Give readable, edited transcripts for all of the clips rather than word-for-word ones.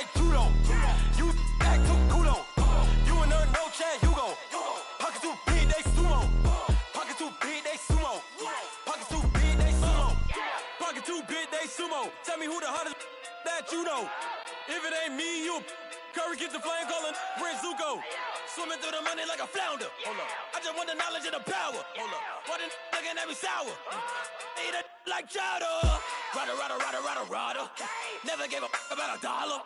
like judo. You act too kudo. You and her no Chad Hugo. Pockets too big, they sumo. Pockets too big, they sumo. Pockets too big, they sumo. Pockets too big, they sumo. Tell me who the hottest that you know. If it ain't me, you Curry gets the flame calling Prince Zuko. Swimming through the money like a flounder. Hold up. I just want the knowledge and the power. Hold up. Why the looking at me sour? Eat it like chowder. Rada. Never gave a about $1.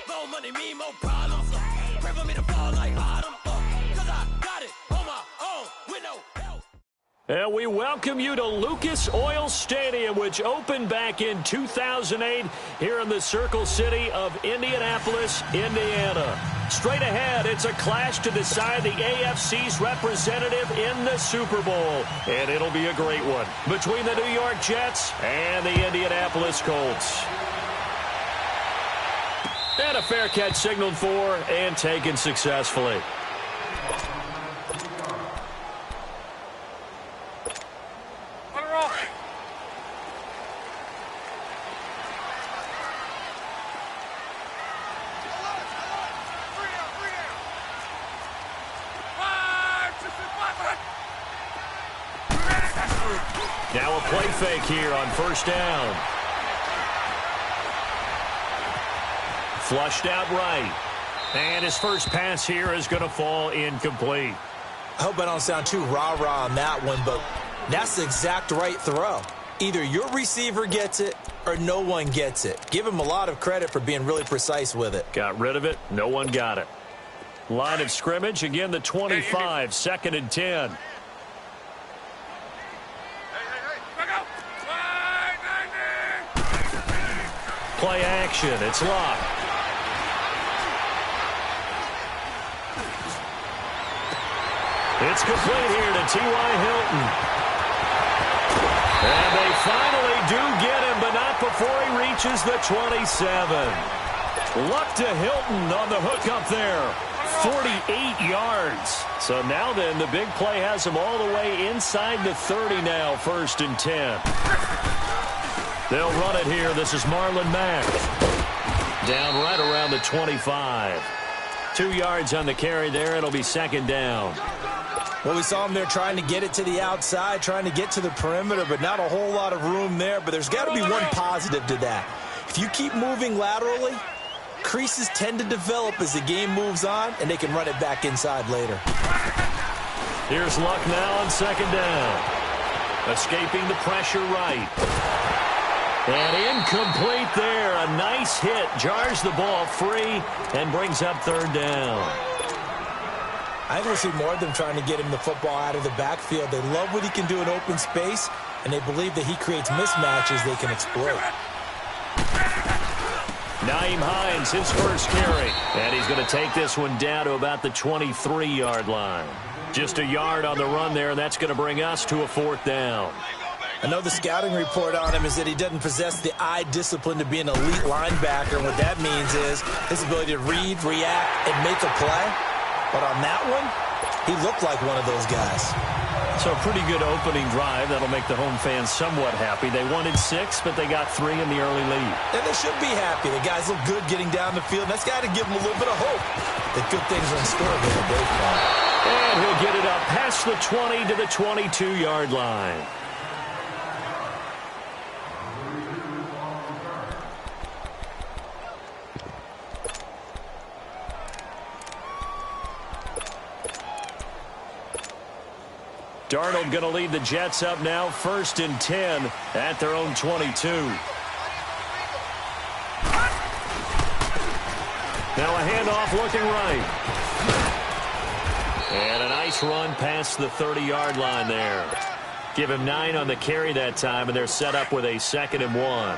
More money, me, more problems. Pray for me to fall like autumn. Cause I got it on my own with no help. And we welcome you to Lucas Oil Stadium, which opened back in 2008 here in the Circle City of Indianapolis, Indiana. Straight ahead, it's a clash to decide the AFC's representative in the Super Bowl. And it'll be a great one between the New York Jets and the Indianapolis Colts. And a fair catch signaled for and taken successfully. Now a play fake here on first down. Flushed out right. And his first pass here is going to fall incomplete. I hope I don't sound too rah-rah on that one, but that's the exact right throw. Either your receiver gets it or no one gets it. Give him a lot of credit for being really precise with it. Got rid of it. No one got it. Line of scrimmage. Again, the 25. Second and 10. Play action. It's locked. It's complete here to T.Y. Hilton. And they finally do get him, but not before he reaches the 27. Luck to Hilton on the hook up there. 48 yards. So now then, the big play has him all the way inside the 30 now, first and 10. They'll run it here. This is Marlon Mack. Down right around the 25. 2 yards on the carry there. It'll be second down. Well, we saw him there trying to get it to the outside, trying to get to the perimeter, but not a whole lot of room there. But there's got to be one positive to that. If you keep moving laterally, creases tend to develop as the game moves on, and they can run it back inside later. Here's Luck now on second down. Escaping the pressure right. And incomplete there. A nice hit. Jars the ball free and brings up third down. I think we'll see more of them trying to get him the football out of the backfield. They love what he can do in open space, and they believe that he creates mismatches they can exploit. Nyheim Hines, his first carry. And he's going to take this one down to about the 23-yard line. Just a yard on the run there, and that's going to bring us to a fourth down. I know the scouting report on him is that he doesn't possess the eye discipline to be an elite linebacker. And what that means is his ability to read, react, and make a play. But on that one, he looked like one of those guys. So a pretty good opening drive. That'll make the home fans somewhat happy. They wanted 6, but they got 3 in the early lead. And they should be happy. The guys look good getting down the field. That's got to give them a little bit of hope that good things are in store here at Bayfront. And he'll get it up past the 20 to the 22-yard line. Darnold going to lead the Jets up now, first and 10 at their own 22. Now a handoff looking right. And a nice run past the 30-yard line there. Give him 9 on the carry that time, and they're set up with a 2nd and 1.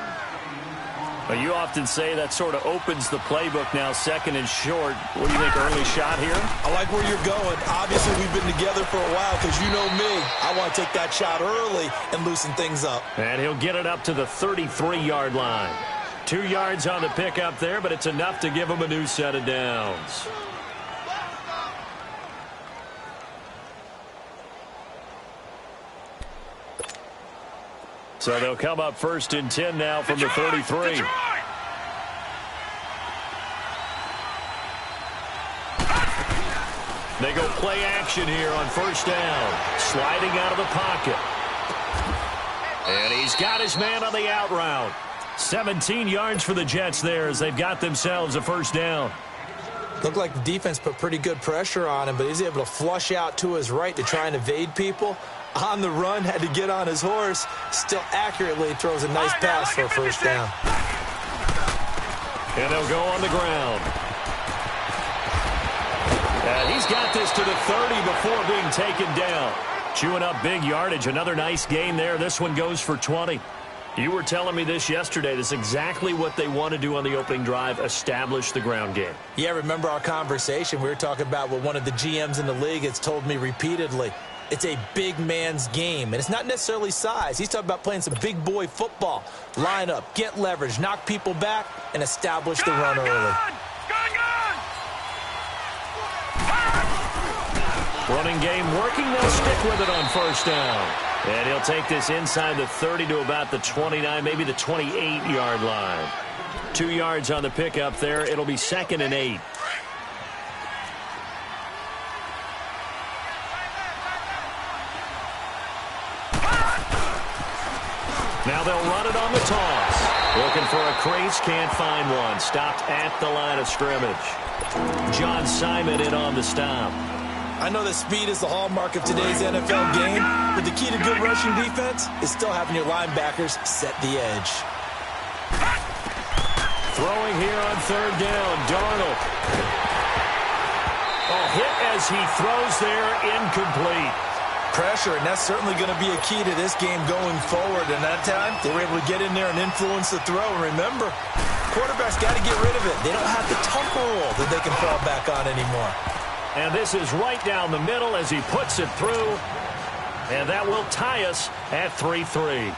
Well, you often say that sort of opens the playbook now, 2nd and short. What do you think, early shot here? I like where you're going. Obviously, we've been together for a while because you know me. I want to take that shot early and loosen things up. And he'll get it up to the 33-yard line. 2 yards on the pickup there, but it's enough to give him a new set of downs. So they'll come up first and 10 now from the 33. They go play action here on first down. Sliding out of the pocket. And he's got his man on the out route. 17 yards for the Jets there as they've got themselves a first down. Looked like the defense put pretty good pressure on him, but he's able to flush out to his right to try and evade people. On the run, had to get on his horse. Still accurately throws a nice pass for a first down. And they'll go on the ground. And he's got this to the 30 before being taken down. Chewing up big yardage. Another nice gain there. This one goes for 20. You were telling me this yesterday. This is exactly what they want to do on the opening drive, establish the ground game. Yeah, remember our conversation? We were talking about what one of the GMs in the league has told me repeatedly. It's a big man's game, and it's not necessarily size. He's talking about playing some big boy football. Line up, get leverage, knock people back, and establish the run early. Running game working. They'll stick with it on first down. And he'll take this inside the 30 to about the 29, maybe the 28-yard line. 2 yards on the pickup there. It'll be 2nd and 8. Now they'll run it on the toss. Looking for a crease, can't find one. Stopped at the line of scrimmage. John Simon in on the stop. I know that speed is the hallmark of today's NFL game, but the key to good rushing defense is still having your linebackers set the edge. Throwing here on third down, Darnold. Oh, hit as he throws there, incomplete. Pressure, and that's certainly going to be a key to this game going forward. And that time, they were able to get in there and influence the throw. And remember, quarterbacks got to get rid of it. They don't have the tucker roll that they can fall back on anymore. And this is right down the middle as he puts it through. And that will tie us at 3-3.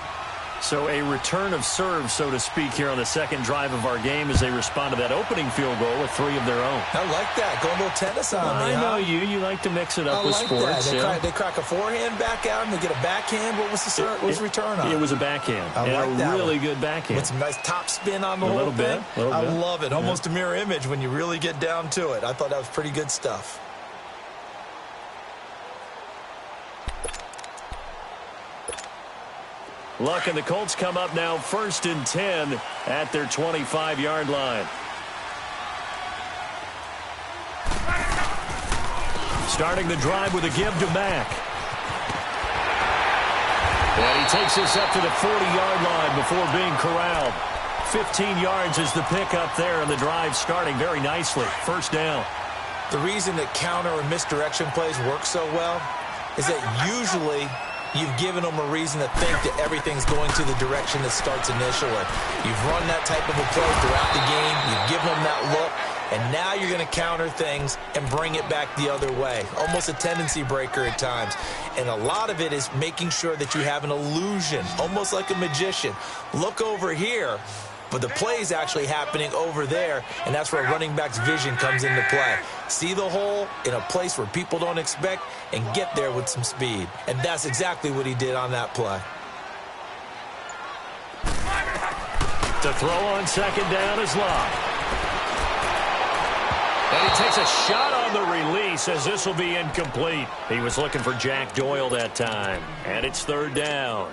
So a return of serve, so to speak, here on the second drive of our game as they respond to that opening field goal with 3 of their own. I like that. Go a little tennis on me, I know you. You like to mix it up with sports. They crack a forehand back out and they get a backhand. What was the return on? It was a backhand. I like that really one. good backhand. With some nice top spin on the whole thing. I love it. Almost a mirror image when you really get down to it. I thought that was pretty good stuff. Luck and the Colts come up now 1st and 10 at their 25-yard line. Starting the drive with a give to Mack. And he takes this up to the 40-yard line before being corralled. 15 yards is the pickup there, and the drive starting very nicely. First down. The reason that counter and misdirection plays work so well is that usually you've given them a reason to think that everything's going to the direction that starts initially. You've run that type of a play throughout the game. You've given them that look. And now you're going to counter things and bring it back the other way. Almost a tendency breaker at times. And a lot of it is making sure that you have an illusion, almost like a magician. Look over here. But the play is actually happening over there, and that's where a running back's vision comes into play. See the hole in a place where people don't expect and get there with some speed. And that's exactly what he did on that play. To throw on second down is Locke. And he takes a shot on the release as this will be incomplete. He was looking for Jack Doyle that time. And it's third down.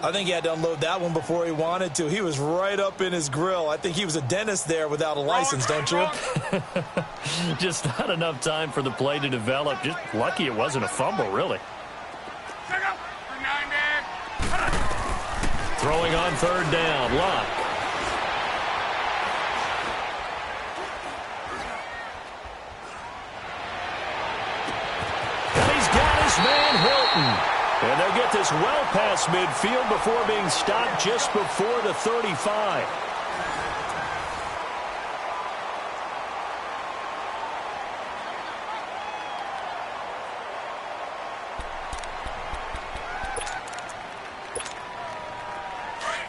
I think he had to unload that one before he wanted to. He was right up in his grill. I think he was a dentist there without a license, don't you? Just not enough time for the play to develop. Just lucky it wasn't a fumble, really. Throwing on third down, Locke. And he's got his man Hilton. And they'll get this well past midfield before being stopped just before the 35.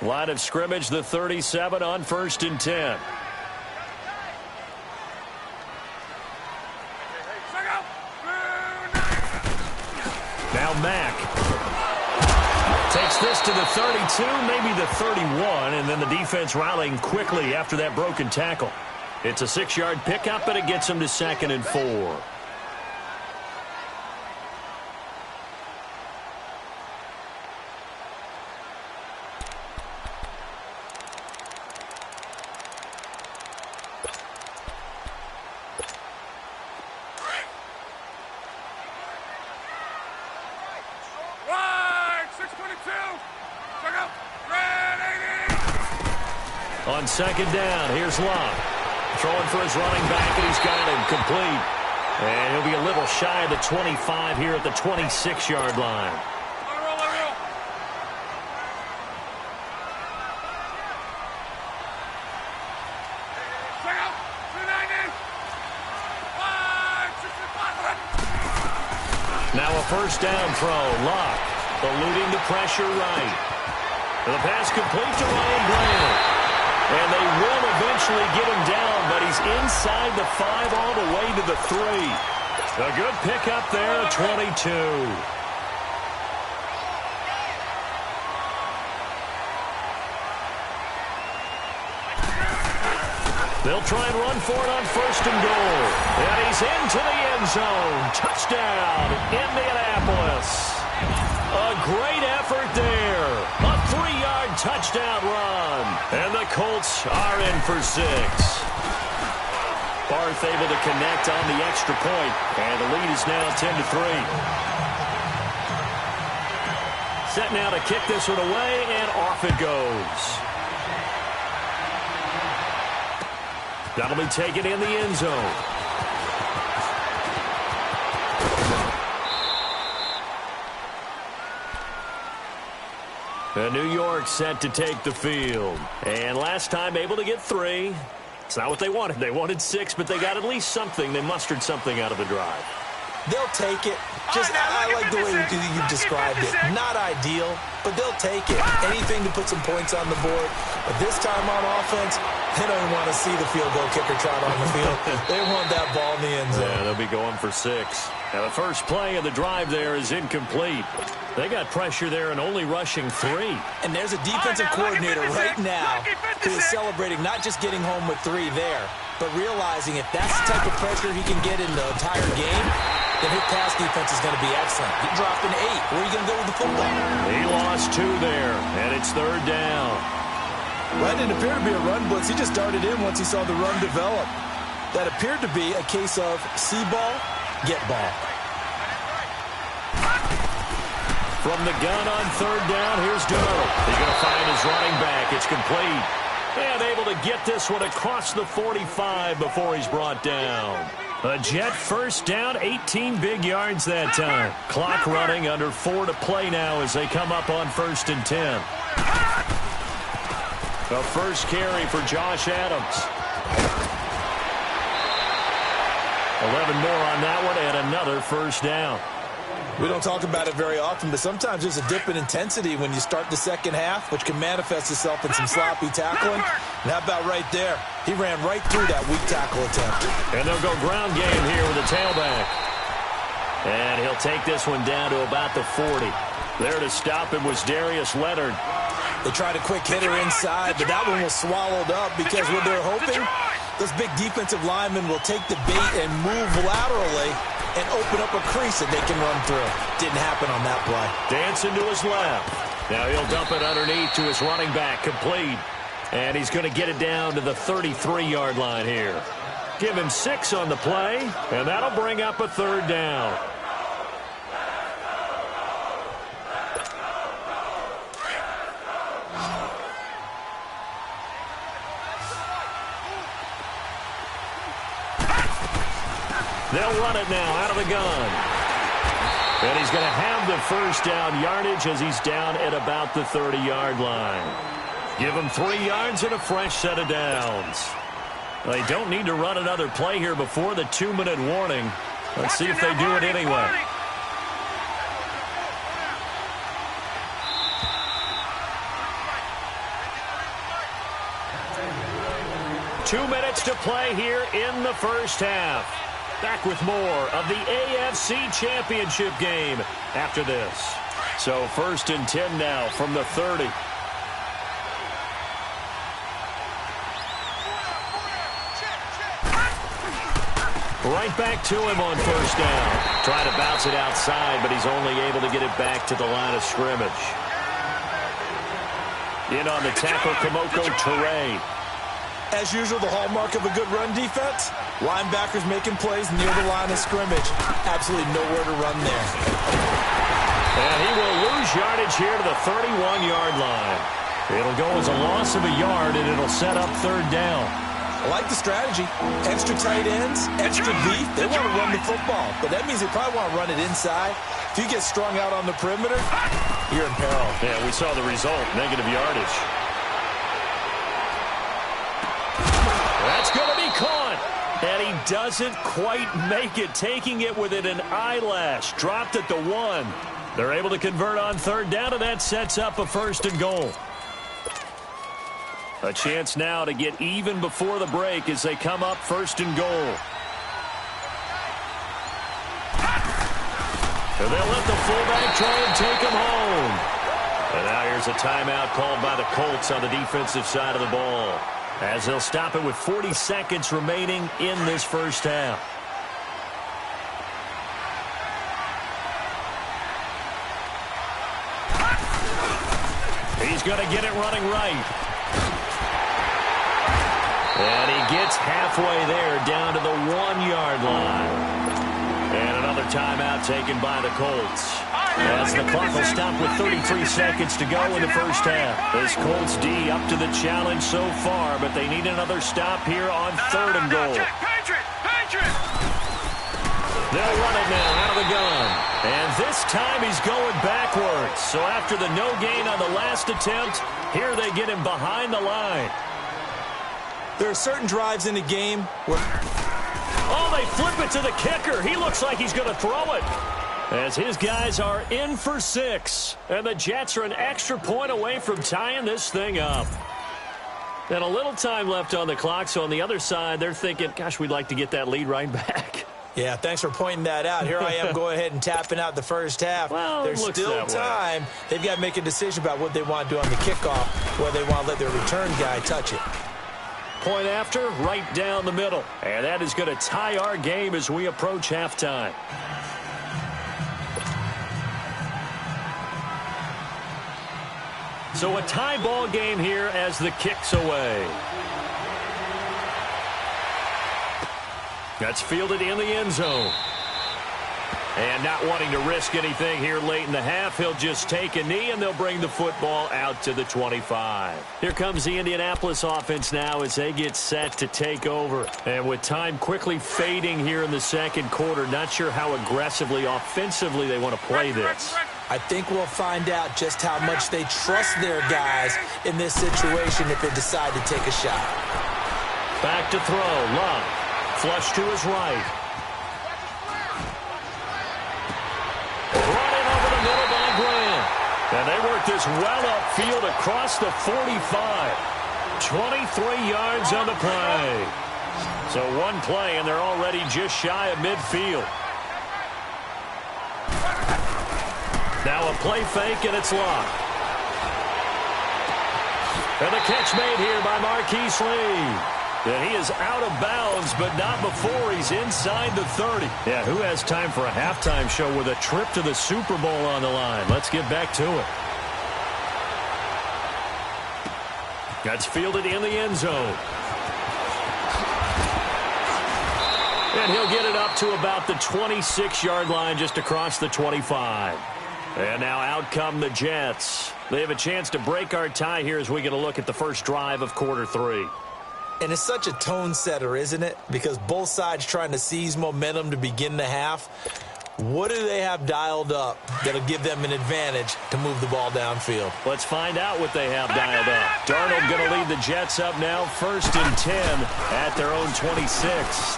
Line of scrimmage, the 37 on 1st and 10. Now Mack takes this to the 32, maybe the 31, and then the defense rallying quickly after that broken tackle. It's a 6-yard pickup, but it gets him to 2nd and 4. On second down, here's Locke. Throwing for his running back, and he's got him complete. And he'll be a little shy of the 25 here at the 26-yard line. Now a first down throw. Locke eluding the pressure right. The pass complete to Ryan Grant. And they will eventually get him down, but he's inside the 5 all the way to the 3. A good pickup there at 22. They'll try and run for it on first and goal. And he's into the end zone. Touchdown, Indianapolis. A great effort there. A 3-yard touchdown run. And the Colts are in for 6. Barth able to connect on the extra point. And the lead is now 10-3. Set now to kick this one away, and off it goes. That'll be taken in the end zone. New York set to take the field. And last time able to get 3. It's not what they wanted. They wanted 6, but they got at least something. They mustered something out of the drive. They'll take it. Just, I like the way you described it. Not ideal, but they'll take it. Anything to put some points on the board. But this time on offense, they don't even want to see the field goal kicker trot on the field. They want that ball in the end zone. Yeah, they'll be going for 6. Now the first play of the drive there is incomplete. They got pressure there and only rushing 3. And there's a defensive coordinator right now who is celebrating not just getting home with 3 there, but realizing if that's the type of pressure he can get in the entire game, then his pass defense is going to be excellent. He dropped an 8. Where are you going to go with the football? He lost 2 there, and it's third down. Well, that didn't appear to be a run blitz. He just darted in once he saw the run develop. That appeared to be a case of see ball, get ball. From the gun on third down, here's Darrell. He's going to find his running back. It's complete. And able to get this one across the 45 before he's brought down. A Jet first down, 18 big yards that time. Clock running, under 4 to play now as they come up on 1st and 10. The first carry for Josh Adams. 11 more on that one, and another first down. We don't talk about it very often, but sometimes there's a dip in intensity when you start the second half, which can manifest itself in some sloppy tackling. And how about right there? He ran right through that weak tackle attempt. And they'll go ground game here with a tailback. And he'll take this one down to about the 40. There to stop him was Darius Leonard. They tried a quick hitter inside, but that one was swallowed up because what they're hoping, those big defensive linemen will take the bait and move laterally and open up a crease that they can run through. Didn't happen on that play. Dancing to his left. Now he'll dump it underneath to his running back, complete. And he's going to get it down to the 33-yard line here. Give him 6 on the play, and that'll bring up a third down. They'll run it now out of the gun. And he's going to have the first down yardage as he's down at about the 30-yard line. Give him 3 yards and a fresh set of downs. They don't need to run another play here before the 2-minute warning. Let's see if they do it anyway. Two minutes to play here in the first half. Back with more of the AFC Championship game after this. So 1st and 10 now from the 30. Right back to him on first down. Trying to bounce it outside, but he's only able to get it back to the line of scrimmage. In on the tackle, Kamoko Toure. As usual, the hallmark of a good run defense, linebackers making plays near the line of scrimmage. Absolutely nowhere to run there. And he will lose yardage here to the 31-yard line. It'll go as a loss of a yard, and it'll set up third down. I like the strategy. Extra tight ends, extra deep. They want to run the football, but that means they probably want to run it inside. If you get strung out on the perimeter, you're in peril. Yeah, we saw the result, negative yardage. That's going to be caught. And he doesn't quite make it, taking it within an eyelash. Dropped at the 1. They're able to convert on third down, and that sets up a 1st and goal. A chance now to get even before the break as they come up 1st and goal. And they'll let the fullback try and take him home. And now here's a timeout called by the Colts on the defensive side of the ball, as they'll stop it with 40 seconds remaining in this first half. He's going to get it running right. And he gets halfway there, down to the 1-yard line. And another timeout taken by the Colts, as the clock will stop with 33 seconds to go in the first half. This Colts D up to the challenge so far, but they need another stop here on 3rd and goal. They'll run it now out of the gun. And this time he's going backwards. So after the no gain on the last attempt, here they get him behind the line. There are certain drives in the game where... Oh, they flip it to the kicker. He looks like he's going to throw it, as his guys are in for 6. And the Jets are an extra point away from tying this thing up. And a little time left on the clock, so on the other side, they're thinking, gosh, we'd like to get that lead right back. Yeah, thanks for pointing that out. Here I am going ahead and tapping out the first half. Well, there's still time. They've got to make a decision about what they want to do on the kickoff, whether they want to let their return guy touch it. Point after, right down the middle. And that is going to tie our game as we approach halftime. So a tie ball game here as the kick's away. That's fielded in the end zone. And not wanting to risk anything here late in the half, he'll just take a knee, and they'll bring the football out to the 25. Here comes the Indianapolis offense now as they get set to take over. And with time quickly fading here in the second quarter, not sure how aggressively, offensively they want to play this. I think we'll find out just how much they trust their guys in this situation if they decide to take a shot. Back to throw. Love. Flush to his right. Brought in over the middle by Graham. And they work this well upfield across the 45. 23 yards on the play. So one play, and they're already just shy of midfield. Now a play fake, and it's locked. And the catch made here by Marquise Lee. And he is out of bounds, but not before he's inside the 30. Yeah, who has time for a halftime show with a trip to the Super Bowl on the line? Let's get back to it. That's fielded in the end zone. And he'll get it up to about the 26-yard line, just across the 25. And now out come the Jets. They have a chance to break our tie here as we get a look at the first drive of quarter 3. And it's such a tone setter, isn't it? Because both sides trying to seize momentum to begin the half. What do they have dialed up that'll give them an advantage to move the ball downfield? Let's find out what they have dialed up. Darnold going to lead the Jets up now, 1st and 10 at their own 26.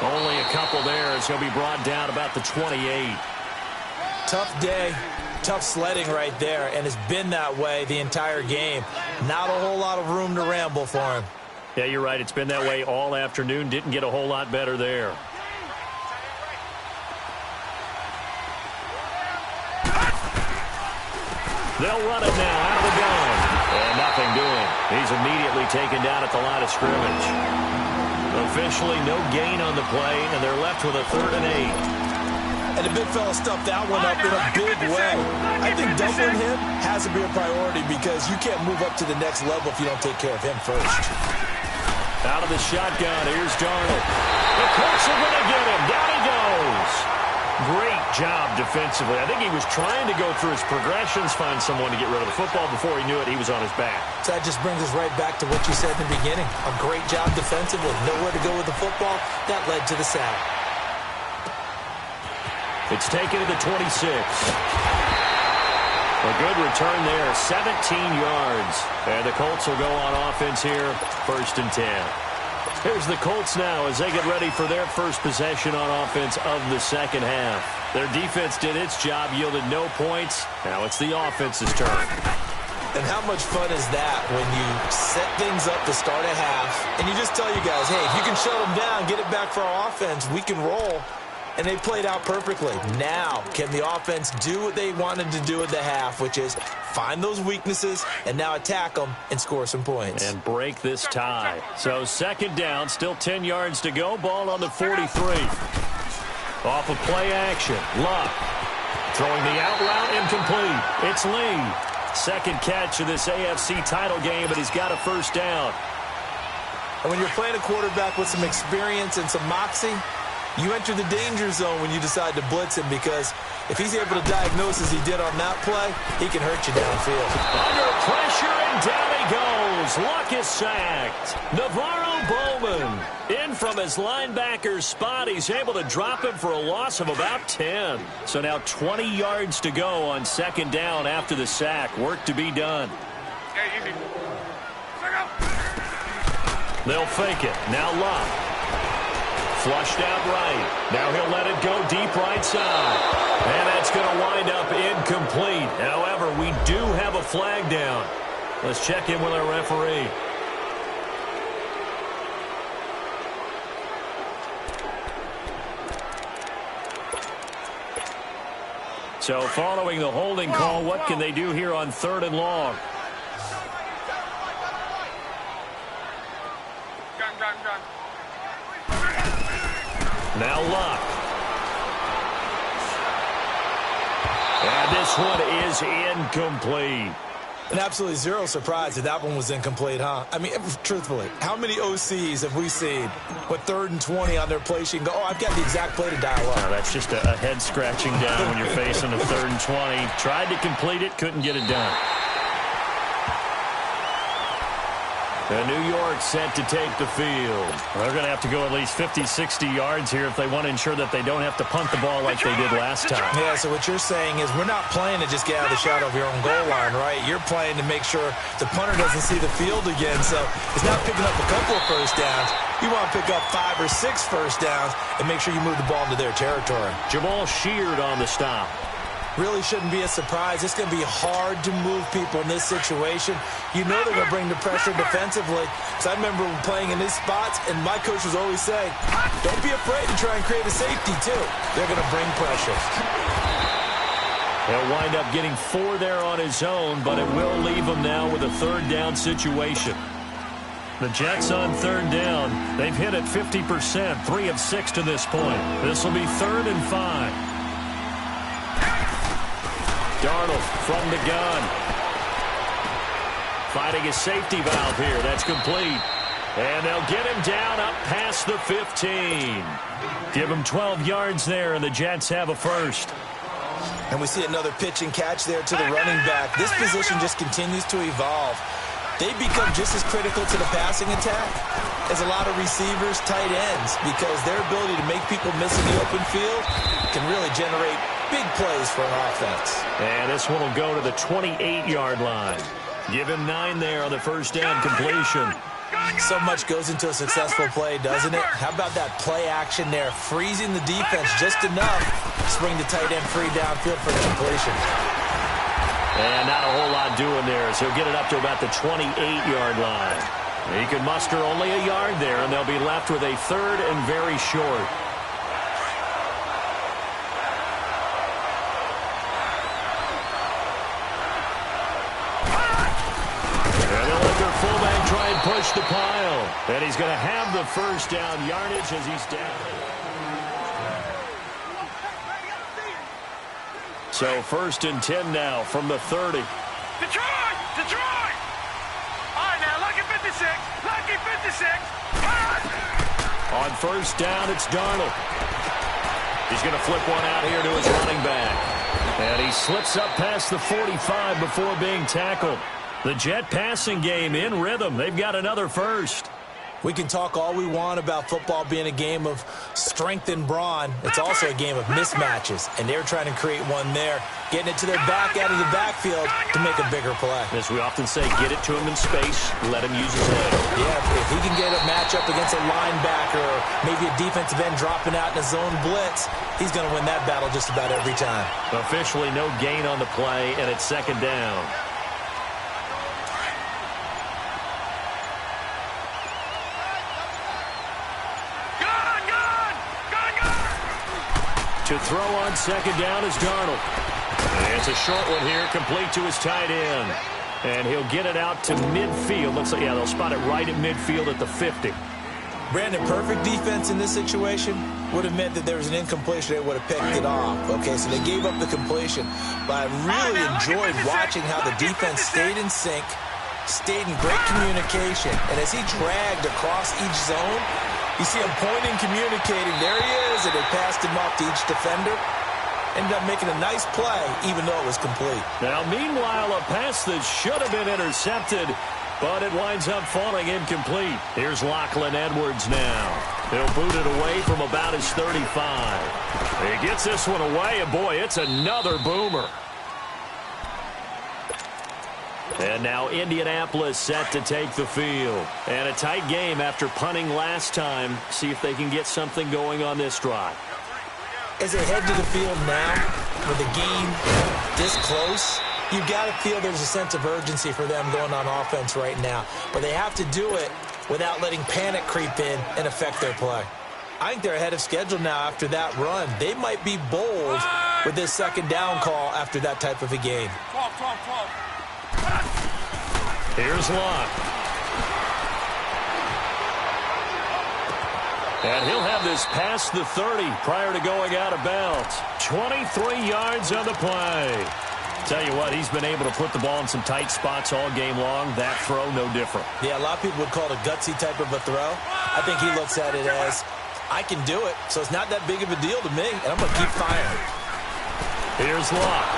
Only a couple there as he'll be brought down about the 28. Tough day. Tough sledding right there, and it's been that way the entire game. Not a whole lot of room to ramble for him. Yeah, you're right. It's been that way all afternoon. Didn't get a whole lot better there. They'll run it now out of the gun. And nothing doing. He's immediately taken down at the line of scrimmage. Officially no gain on the play, and they're left with a 3rd and 8. And the big fella stuffed that one up in a big way. I think doubling him has to be a priority because you can't move up to the next level if you don't take care of him first. Out of the shotgun, here's Darnold. The Colts are going to get him. Down he goes. Great job defensively. I think he was trying to go through his progressions, find someone to get rid of the football. Before he knew it, he was on his back. So that just brings us right back to what you said in the beginning. A great job defensively. Nowhere to go with the football. That led to the sack. It's taken to the 26. A good return there, 17 yards. And the Colts will go on offense here, 1st and 10. Here's the Colts now as they get ready for their first possession on offense of the second half. Their defense did its job, yielded no points. Now it's the offense's turn. And how much fun is that when you set things up to start a half, and you just tell you guys, hey, if you can shut them down, get it back for our offense, we can roll. And they played out perfectly. Now, can the offense do what they wanted to do at the half, which is find those weaknesses and now attack them and score some points. And break this tie. So 2nd down, still 10 yards to go. Ball on the 43. Off of play action. Luck. Throwing the out route, incomplete. It's Lee. 2nd catch of this AFC title game, but he's got a 1st down. And when you're playing a quarterback with some experience and some moxie, you enter the danger zone when you decide to blitz him, because if he's able to diagnose as he did on that play, he can hurt you downfield. Under pressure, and down he goes. Luck is sacked. Navarro Bowman in from his linebacker's spot. He's able to drop him for a loss of about 10. So now 20 yards to go on 2nd down after the sack. Work to be done. They'll fake it. Now Luck. Flushed out right. Now he'll let it go deep right side. And that's going to wind up incomplete. However, we do have a flag down. Let's check in with our referee. So following the holding call, what can they do here on 3rd and long? Now Luck. And this one is incomplete. And absolutely zero surprise that one was incomplete, huh? I mean, truthfully, how many OCs have we seen with 3rd and 20 on their play sheet and go, oh, I've got the exact play to dial up? No, that's just a head scratching down when you're facing a 3rd and 20. Tried to complete it, couldn't get it done. And New York set to take the field. They're going to have to go at least 50, 60 yards here if they want to ensure that they don't have to punt the ball like they did last time. Yeah, so what you're saying is we're not playing to just get out of the shadow of your own goal line, right? You're playing to make sure the punter doesn't see the field again. So it's not picking up a couple of 1st downs. You want to pick up 5 or 6 1st downs and make sure you move the ball into their territory. Jamal Sheard on the stop. Really shouldn't be a surprise. It's going to be hard to move people in this situation. You know they're going to bring the pressure defensively. So I remember playing in these spots, and my coach was always saying, don't be afraid to try and create a safety, too. They're going to bring pressure. He'll wind up getting 4 there on his own, but it will leave him now with a 3rd down situation. The Jets on 3rd down. They've hit it 50%, 3 of 6 to this point. This will be 3rd and 5. Darnold from the gun. Finding a safety valve here. That's complete. And they'll get him down up past the 15. Give him 12 yards there, and the Jets have a 1st. And we see another pitch and catch there to the running back. This position just continues to evolve. They become just as critical to the passing attack as a lot of receivers, tight ends, because their ability to make people miss in the open field can really generate big plays for an offense. And this one will go to the 28-yard line. Give him 9 there on the 1st down completion. So much goes into a successful play, doesn't it? How about that play action there, freezing the defense just enough to bring the tight end free downfield for the completion. And not a whole lot doing there as he'll get it up to about the 28-yard line. He can muster only a yard there, and they'll be left with a 3rd and very short. And they'll let their fullback try and push the pile. And he's going to have the 1st down yardage as he's down. So 1st and 10 now from the 30. Detroit! Detroit! All right, now, lucky 56. Lucky 56. On 1st down, it's Darnold. He's going to flip one out here to his running back. And he slips up past the 45 before being tackled. The Jet passing game in rhythm. They've got another first. We can talk all we want about football being a game of strength and brawn. It's also a game of mismatches, and they're trying to create one there, getting it to their back out of the backfield to make a bigger play. As we often say, get it to him in space, let him use his head. Yeah, if he can get a matchup against a linebacker or maybe a defensive end dropping out in a zone blitz, he's going to win that battle just about every time. Officially no gain on the play, and it's second down. To throw on second down is Darnold. And it's a short one here, complete to his tight end. And he'll get it out to midfield. Looks like, yeah, they'll spot it right at midfield at the 50. Brandon, perfect defense in this situation would have meant that there was an incompletion. They would have picked it off. Okay, so they gave up the completion. But I really enjoyed watching how the defense stayed in sync, stayed in great communication. And as he dragged across each zone, you see him pointing, communicating. There he is, and they passed him off to each defender. Ended up making a nice play, even though it was complete. Now, meanwhile, a pass that should have been intercepted, but it winds up falling incomplete. Here's Lachlan Edwards now. He'll boot it away from about his 35. He gets this one away, and boy, it's another boomer. And now Indianapolis set to take the field. And a tight game after punting last time. See if they can get something going on this drive. As they head to the field now, with the game this close, you've got to feel there's a sense of urgency for them going on offense right now. But they have to do it without letting panic creep in and affect their play. I think they're ahead of schedule now after that run. They might be bold with this second down call after that type of a game. Here's Locke. And he'll have this past the 30 prior to going out of bounds. 23 yards on the play. Tell you what, he's been able to put the ball in some tight spots all game long. That throw, no different. Yeah, a lot of people would call it a gutsy type of a throw. I think he looks at it as, I can do it, so it's not that big of a deal to me, and I'm going to keep firing. Here's Locke.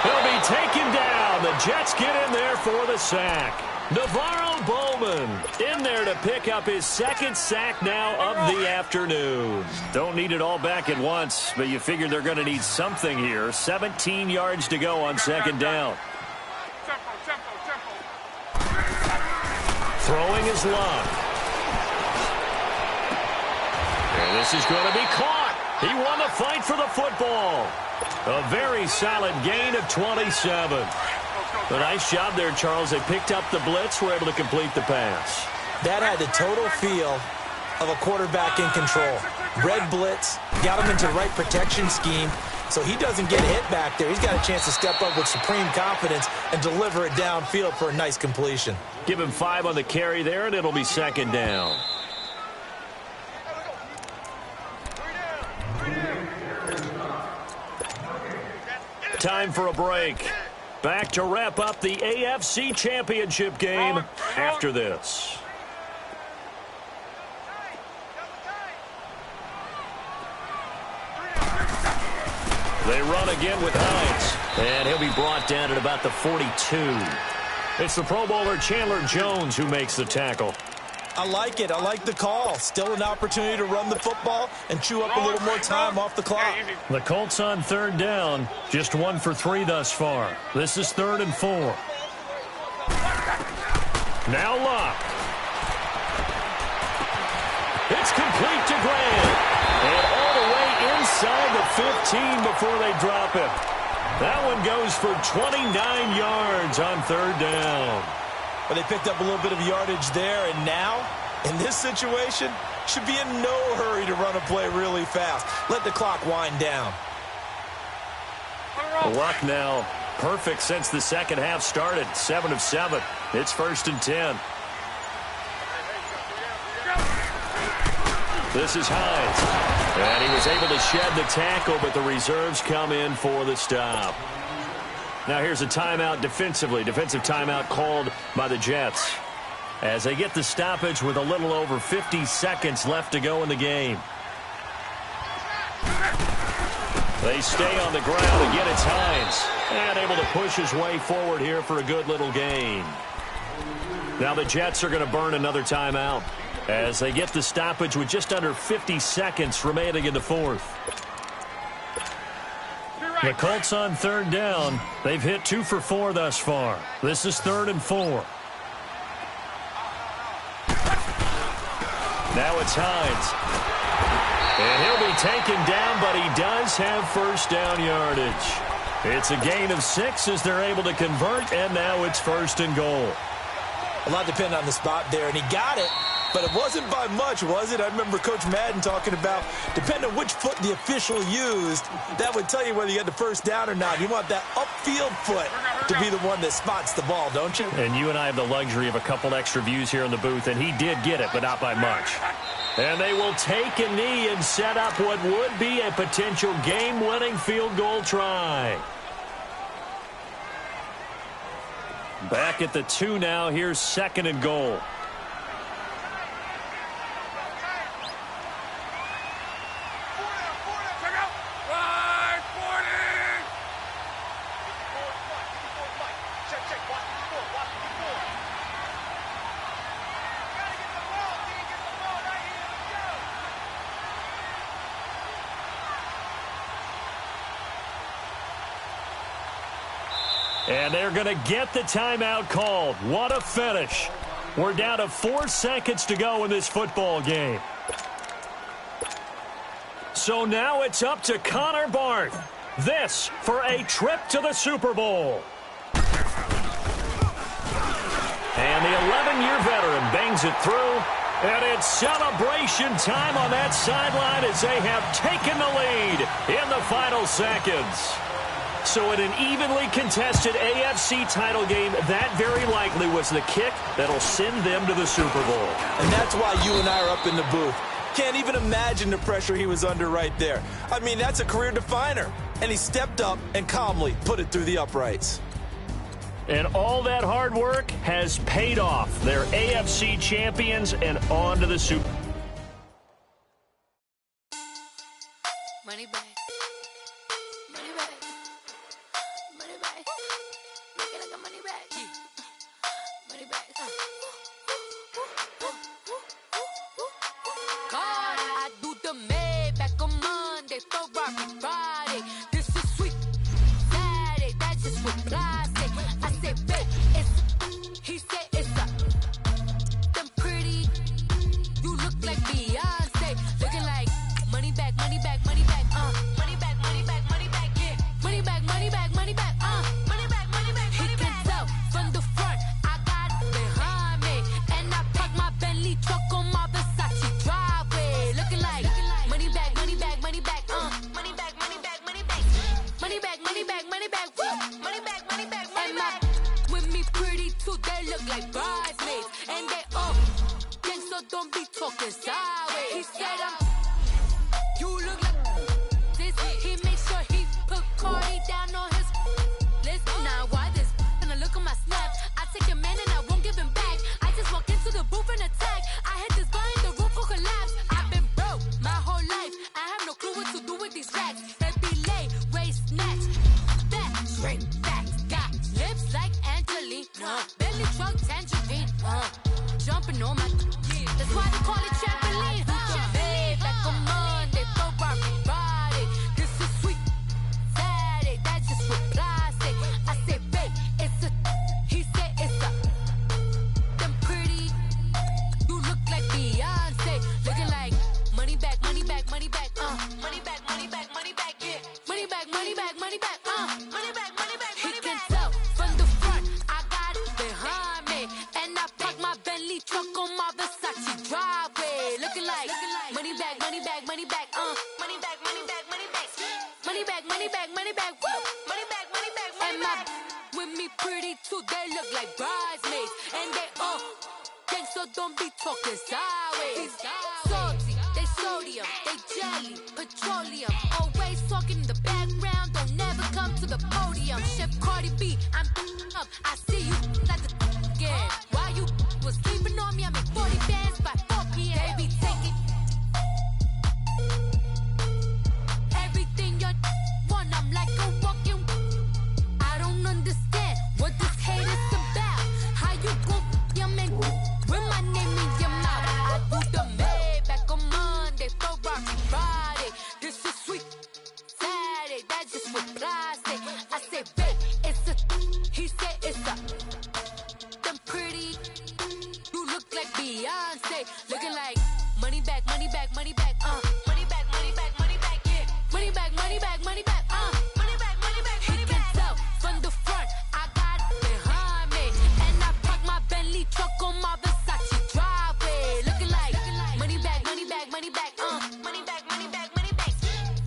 He'll be taken down. The Jets get in there for the sack. Navarro Bowman in there to pick up his second sack now of the afternoon. Don't need it all back at once, but you figure they're going to need something here. 17 yards to go on second down. Throwing is Locke. And this is going to be caught. He won the fight for the football. A very solid gain of 27. A nice job there, Charles. They picked up the blitz, were able to complete the pass. That had the total feel of a quarterback in control. Red blitz, got him into the right protection scheme, so he doesn't get hit back there. He's got a chance to step up with supreme confidence and deliver it downfield for a nice completion. Give him 5 on the carry there, and it'll be second down. Time for a break. Back to wrap up the AFC Championship game after this. They run again with Hines. And he'll be brought down at about the 42. It's the Pro Bowler Chandler Jones who makes the tackle. I like it. I like the call. Still an opportunity to run the football and chew up a little more time off the clock. The Colts on third down. Just 1 for 3 thus far. This is 3rd and 4. Now Locke. It's complete to Grant. And all the way inside the 15 before they drop it. That one goes for 29 yards on third down. But they picked up a little bit of yardage there, and now, in this situation, should be in no hurry to run a play really fast. Let the clock wind down. Luck now perfect since the second half started. 7 of 7. It's 1st and 10. This is Hines. And he was able to shed the tackle, but the reserves come in for the stop. Now here's a timeout defensively. Defensive timeout called by the Jets as they get the stoppage with a little over 50 seconds left to go in the game. They stay on the ground and get it Hines. And able to push his way forward here for a good little gain. Now the Jets are going to burn another timeout as they get the stoppage with just under 50 seconds remaining in the fourth. The Colts on third down. They've hit 2 for 4 thus far. This is 3rd and 4. Now it's Hines. And he'll be taken down, but he does have first down yardage. It's a gain of 6 as they're able to convert, and now it's 1st and goal. A lot depended on the spot there, and he got it, but it wasn't by much, was it? I remember Coach Madden talking about, depending on which foot the official used, that would tell you whether you got the first down or not. You want that upfield foot to be the one that spots the ball, don't you? And you and I have the luxury of a couple extra views here in the booth, and he did get it, but not by much. And they will take a knee and set up what would be a potential game-winning field goal try. Back at the 2 now. Here's 2nd and goal. And they're going to get the timeout called. What a finish. We're down to 4 seconds to go in this football game. So now it's up to Connor Barth. This for a trip to the Super Bowl. And the 11-year veteran bangs it through. And it's celebration time on that sideline as they have taken the lead in the final seconds. So in an evenly contested AFC title game, that very likely was the kick that'll send them to the Super Bowl. And that's why you and I are up in the booth. Can't even imagine the pressure he was under right there. I mean, that's a career definer. And he stepped up and calmly put it through the uprights. And all that hard work has paid off. They're AFC champions and on to the Super Bowl. Money back. Money back. Money back. Make it like a money back. Money back. God, I do the Maybach on Monday, Ferrari Friday. This is sweet Saturday. That's just what plastic. I say, babe, it's. He said it's a. Them pretty. You look like Beyonce. Looking like money back, money back, money back. Money back, money back, money back. Yeah. Money back, money back, money back. Money back, money back, money back. He can tell from the front. I got it behind me, and I park my Bentley truck on my Versace driveway. Looking like money back, money back, money back. Money back, money back, money back. Money back, money back, money back. Money back, money back, money back. With me pretty too, they look like bridesmaids, and they all gang, so don't be talking sideways. He said you look like this. He makes sure he put Cardi down on his list. Now why this? Gonna look at my snap. I take a man and I won't give him back. I just walk into the booth and attack. I hit this guy in the roof will collapse. I've been broke my whole life. I have no clue what to do with these racks. They be late, waist snatch, back, straight back. Got lips like Angelina, belly truck tangerine. Jumping on my. That's why they call it trampoline. Babe, like a Monday, Ferrari Friday. This is sweet Saturday. That's just what plastic. I say, babe, it's a. He said it's a. Them pretty. You look like Beyonce. Looking like money back, money back, money back. Money back, money back, money back. Yeah. Money back, money back, money back. Money back, money back, money back. He can tell from the front. I got it behind me, and I park my Bentley truck on my Versace driveway. Looking like money back, money back, money back. Money back, money back, money back. Money back, money back, money back. Money back, money back, money back. With me pretty too, they look like bridesmaids, and they all gang, so don't be talking sideways. Salty, they sodium, they jelly, petroleum. Always talking in the background, don't never come to the podium. Chef Cardi B, I'm up. I see you like the again. Why you was sleeping on me? I make 40 bands by 4 p.m. They be taking everything you back, money back, money back, money back, money back, money back, yeah. Money back, money back, money back, money back, money back, money back. He can tell from the front, I got it behind me, and I park my Bentley truck on my Versace driveway, looking like money back, money back, money back, money back, money back, money back,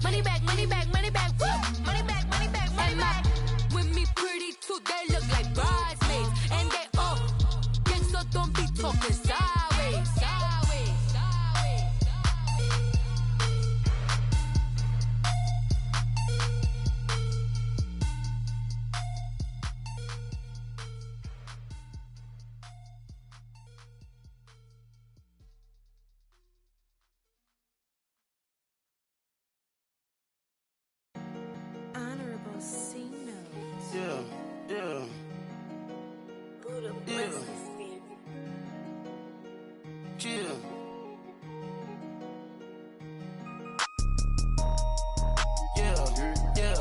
money back, money back, money back, money back, money back, money back. With me pretty too, they look like bridesmaids, and they all gang, so don't be talking sideways, sideways, sideways. Honorable C notes. Yeah, yeah, Buddha Yeah. bless the spirit. chill. Yeah, yeah,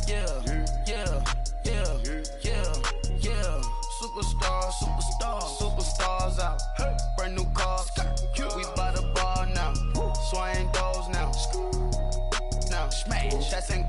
yeah, yeah, yeah, yeah, yeah. Superstars out. Brand new cars. We by the bar now. Swaying doors now. Now, smash. Shots and